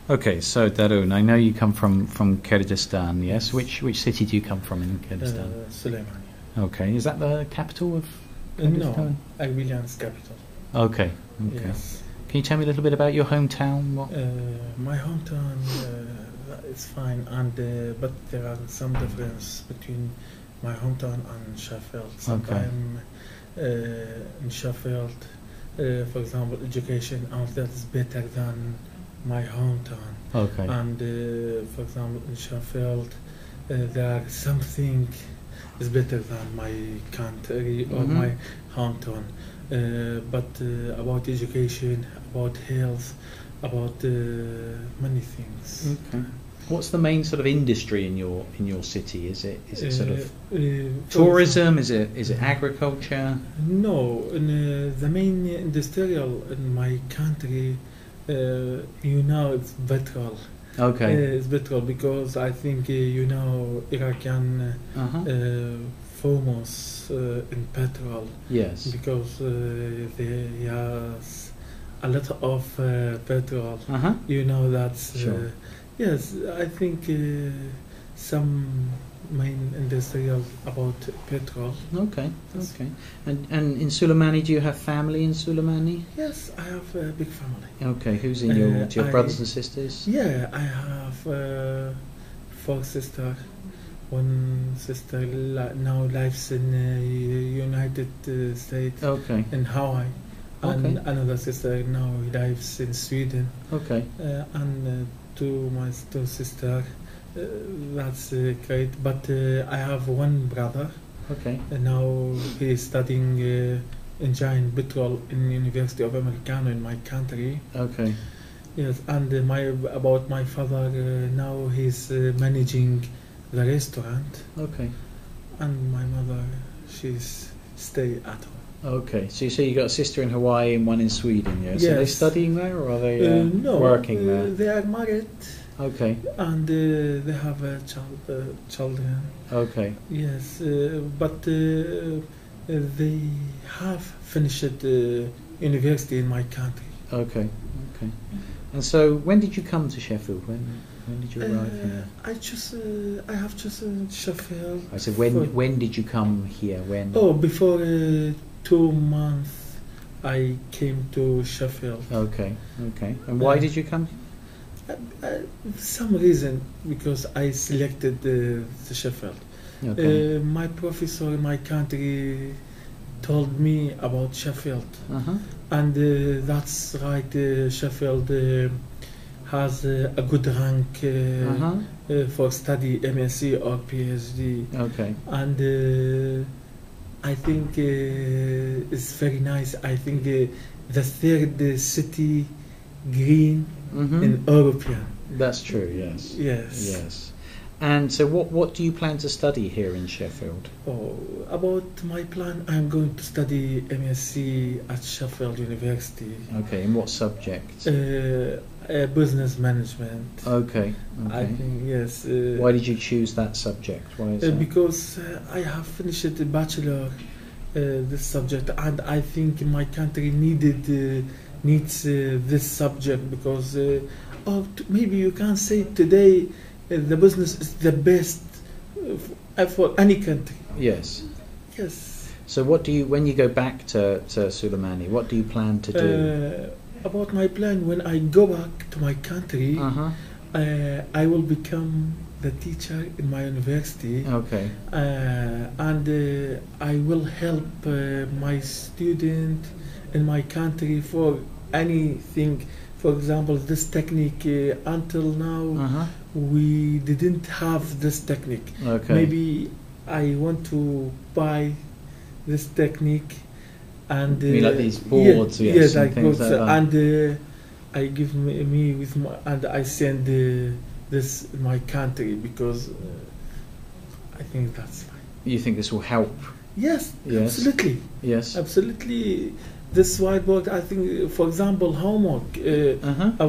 Okay, so Darun, I know you come from Kyrgyzstan, yes? Which city do you come from in Kyrgyzstan? Suleimani. Okay, is that the capital of Kyrgyzstan? No, Armenian's capital. Okay, okay. Yes. Can you tell me a little bit about your hometown? What? My hometown is fine, and but there are some difference between my hometown and Sheffield. Sometimes in Sheffield, for example, education and that is better than my hometown. Okay. And for example, in Sheffield, there are something is better than my country or my hometown. But about education, about health, about many things. Okay. What's the main sort of industry in your city? Is it sort of tourism? Is it agriculture? No, the main industrial in my country, it's petrol. Okay. It's petrol because I think Iraqan famous in petrol. Yes. Because they has a lot of petrol. You know that's Sure. yes. I think some main industrial about petrol. Okay. Okay. And in Suleimani, do you have family in Suleimani? Yes, I have a big family. Okay. Who's in your? Do you have brothers and sisters? Yeah, I have 4 sisters. One sister now lives in United States, Okay. in Hawaii, and Okay. another sister now lives in Sweden, Okay. and my two sisters. That's great. But I have one brother. Okay. And now he is studying engine petrol in University of Americano in my country. Okay. Yes, and about my father now he's managing the restaurant, Okay. and my mother she's stay at home. Okay. So you say you got a sister in Hawaii and one in Sweden, yes? Are they Yes. studying there or are they No, working there? they are married, Okay. and they have children. Okay. Yes, but they have finished university in my country. Okay. Okay. And so when did you come to Sheffield? When did you arrive here? I have chosen Sheffield. I said when did you come here? When? Oh, before 2 months I came to Sheffield. Okay. Okay. And why did you come? Some reason because I selected the Sheffield. Okay. My professor in my country told me about Sheffield, and that's right. Sheffield has a good rank for study MSc or PhD. Okay. And I think it's very nice. I think the third city green in European. That's true. Yes. Yes. Yes. And so, what do you plan to study here in Sheffield? Oh, about my plan, I'm going to study MSc at Sheffield University. Okay. In what subject? Business management. Okay. I Okay. think yes. Why did you choose that subject? Why is that? Because I have finished the bachelor this subject, and I think my country needs this subject because maybe you can say today the business is the best for any country. Yes. Yes. So when you go back to Suleimani, what do you plan to do? About my plan, when I go back to my country, I will become the teacher in my university. Okay. And I will help my student in my country for anything. For example, this technique, until now, we didn't have this technique. Okay. Maybe I want to buy this technique, and you mean like these boards, yes, and like things boards, like that. and I give me with my, and I send this in my country because I think that's fine. You think this will help? Yes, Yes. absolutely, Yes. absolutely. This whiteboard, I think, for example, homework.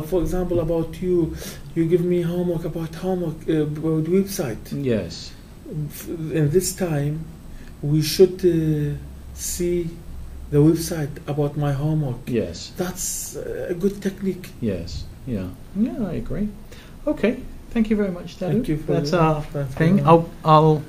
For example, about you give me homework about about website. Yes. In this time, we should see the website about my homework. Yes. That's a good technique. Yes. Yeah, I agree. Okay, thank you very much, Dalu. Thank you for That's your- our that's thing. your- I'll